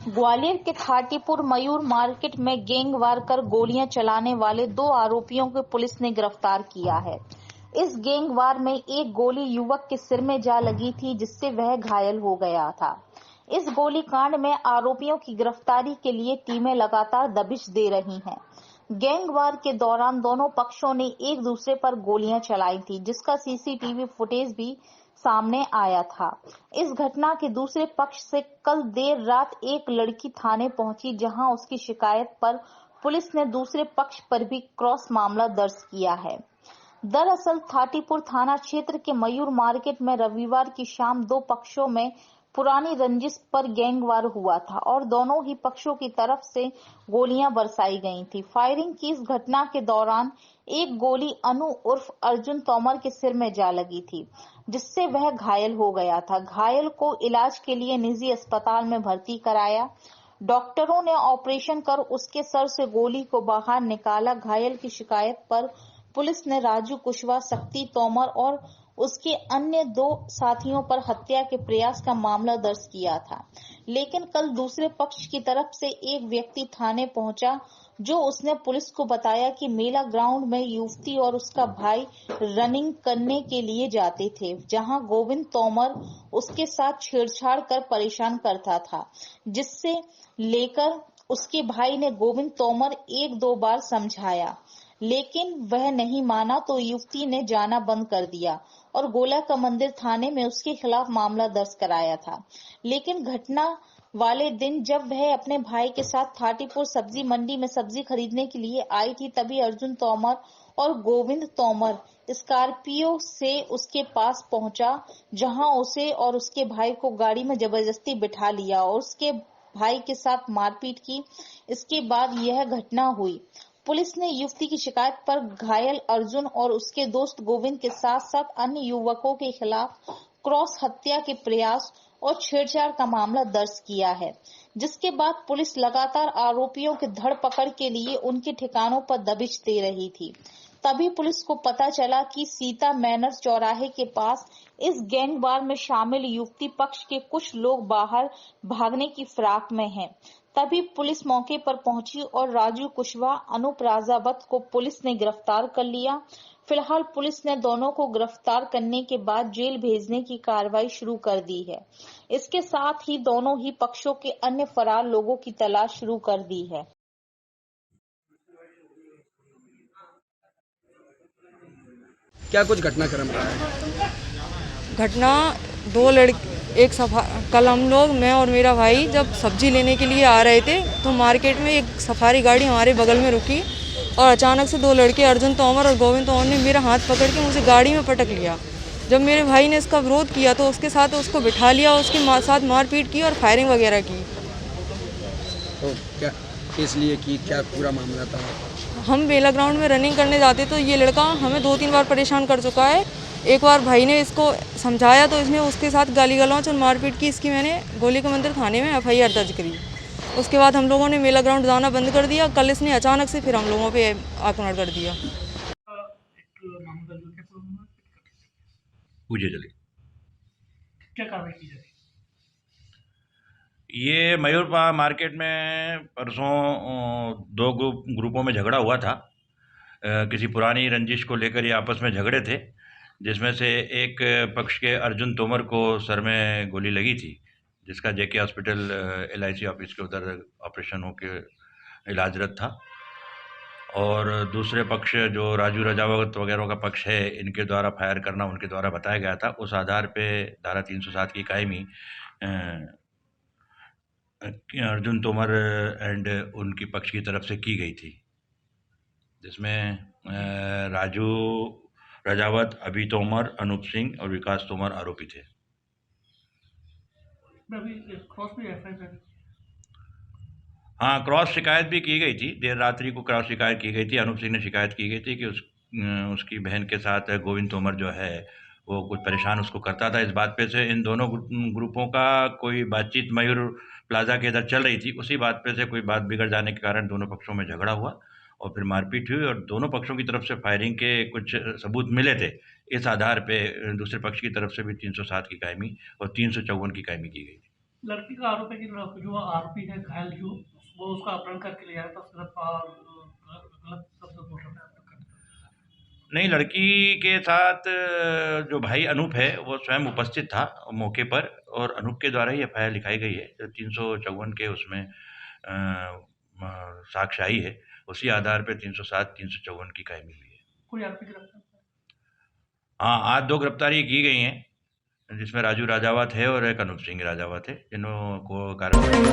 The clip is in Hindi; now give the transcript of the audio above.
ग्वालियर के थाटीपुर मयूर मार्केट में गैंगवार कर गोलियां चलाने वाले 2 आरोपियों को पुलिस ने गिरफ्तार किया है। इस गैंगवार में एक गोली युवक के सिर में जा लगी थी, जिससे वह घायल हो गया था। इस गोलीकांड में आरोपियों की गिरफ्तारी के लिए टीमें लगातार दबिश दे रही हैं। गैंगवार के दौरान दोनों पक्षों ने एक दूसरे पर गोलियां चलाई थी, जिसका सीसीटीवी फुटेज भी सामने आया था। इस घटना के दूसरे पक्ष से कल देर रात एक लड़की थाने पहुंची, जहां उसकी शिकायत पर पुलिस ने दूसरे पक्ष पर भी क्रॉस मामला दर्ज किया है। दरअसल थाटीपुर थाना क्षेत्र के मयूर मार्केट में रविवार की शाम 2 पक्षों में पुरानी रंजिश पर गैंगवार हुआ था और दोनों ही पक्षों की तरफ से गोलियां बरसाई गई थी। फायरिंग की इस घटना के दौरान एक गोली अनु उर्फ अर्जुन तोमर के सिर में जा लगी थी, जिससे वह घायल हो गया था। घायल को इलाज के लिए निजी अस्पताल में भर्ती कराया। डॉक्टरों ने ऑपरेशन कर उसके सर से गोली को बाहर निकाला। घायल की शिकायत पर पुलिस ने राजू कुशवाहा, शक्ति तोमर और उसके अन्य 2 साथियों पर हत्या के प्रयास का मामला दर्ज किया था। लेकिन कल दूसरे पक्ष की तरफ से एक व्यक्ति थाने पहुंचा, जो उसने पुलिस को बताया कि मेला ग्राउंड में युवती और उसका भाई रनिंग करने के लिए जाते थे, जहां गोविंद तोमर उसके साथ छेड़छाड़ कर परेशान करता था, जिससे लेकर उसके भाई ने गोविंद तोमर 1-2 बार समझाया, लेकिन वह नहीं माना तो युवती ने जाना बंद कर दिया और गोला का मंदिर थाने में उसके खिलाफ मामला दर्ज कराया था। लेकिन घटना वाले दिन जब वह अपने भाई के साथ थाटीपुर सब्जी मंडी में सब्जी खरीदने के लिए आई थी, तभी अर्जुन तोमर और गोविंद तोमर स्कॉर्पियो से उसके पास पहुंचा, जहां उसे और उसके भाई को गाड़ी में जबरदस्ती बिठा लिया और उसके भाई के साथ मारपीट की। इसके बाद यह घटना हुई। पुलिस ने युवती की शिकायत पर घायल अर्जुन और उसके दोस्त गोविंद के साथ साथ अन्य युवकों के खिलाफ क्रॉस हत्या के प्रयास और छेड़छाड़ का मामला दर्ज किया है, जिसके बाद पुलिस लगातार आरोपियों की धरपकड़ के लिए उनके ठिकानों पर दबिश दे रही थी। तभी पुलिस को पता चला कि सीता मैनर चौराहे के पास इस गैंगवार में शामिल युवती पक्ष के कुछ लोग बाहर भागने की फिराक में हैं। तभी पुलिस मौके पर पहुंची और राजू कुशवाहा, अनूप राजावत को पुलिस ने गिरफ्तार कर लिया। फिलहाल पुलिस ने दोनों को गिरफ्तार करने के बाद जेल भेजने की कार्रवाई शुरू कर दी है। इसके साथ ही दोनों ही पक्षों के अन्य फरार लोगों की तलाश शुरू कर दी है। क्या कुछ घटनाक्रम रहा है? घटना 2 लड़के कल हम लोग, मैं और मेरा भाई जब सब्जी लेने के लिए आ रहे थे तो मार्केट में एक सफारी गाड़ी हमारे बगल में रुकी और अचानक से 2 लड़के अर्जुन तोमर और गोविंद तोमर ने मेरा हाथ पकड़ के मुझे गाड़ी में पटक लिया। जब मेरे भाई ने इसका विरोध किया तो उसके साथ उसको बिठा लिया, उसके साथ मारपीट की और फायरिंग वगैरह की। तो क्या इसलिए कि क्या पूरा मामला था? हम मेला ग्राउंड में रनिंग करने जाते तो ये लड़का हमें 2-3 बार परेशान कर चुका है। एक बार भाई ने इसको समझाया तो इसने उसके साथ गाली गलौज और मारपीट की। इसकी मैंने गोली के मंदिर थाने में FIR दर्ज करी। उसके बाद हम लोगों ने मेला ग्राउंड जाना बंद कर दिया। कल इसने अचानक से फिर हम लोगों पे आक्रमण कर दिया। पूछे चलिए, क्या कार्रवाई की जाए? ये मयूर मार्केट में परसों 2 ग्रुपों में झगड़ा हुआ था। किसी पुरानी रंजिश को लेकर ये आपस में झगड़े थे, जिसमें से एक पक्ष के अर्जुन तोमर को सर में गोली लगी थी, जिसका JK हॉस्पिटल LIC ऑफिस के उधर ऑपरेशन होकर इलाजरत था। और दूसरे पक्ष जो राजू रजावत वगैरह का पक्ष है, इनके द्वारा फायर करना उनके द्वारा बताया गया था। उस आधार पे धारा 307 की कायमी अर्जुन तोमर एंड उनकी पक्ष की तरफ से की गई थी, जिसमें राजू रजावत, अभी तोमर, अनूप सिंह और विकास तोमर आरोपी थे। हाँ, क्रॉस शिकायत भी की गई थी। देर रात्रि को क्रॉस शिकायत की गई थी। अनूप सिंह ने शिकायत की गई थी कि उसकी बहन के साथ गोविंद तोमर जो है वो कुछ परेशान उसको करता था। इस बात पे से इन दोनों ग्रुपों का कोई बातचीत मयूर प्लाजा के इधर चल रही थी। उसी बात पे से कोई बात बिगड़ जाने के कारण दोनों पक्षों में झगड़ा हुआ और फिर मारपीट हुई और दोनों पक्षों की तरफ से फायरिंग के कुछ सबूत मिले थे। इस आधार पे दूसरे पक्ष की तरफ से भी 307 की कायमी और 354 की कायमी की गई थी। लड़की का आरोप है कि जो आरोपी है घायल जो वो उसका अपहरण करके ले आया था, गलत शब्द बोल रहा था। नहीं, लड़की के साथ जो भाई अनूप है वो स्वयं उपस्थित था मौके पर और अनूप के द्वारा ही एफआईआर लिखाई गई है। जो 354 के उसमें साक्ष्य आई है, उसी आधार पे 307 354 की कायमी हुई है। कोई आरोपी गिरफ्तार? हाँ, आज 2 गिरफ्तारी की गई हैं, जिसमें राजू राजावत है और एक अनूप सिंह राजावत है, जिन्हों को कार्रवाई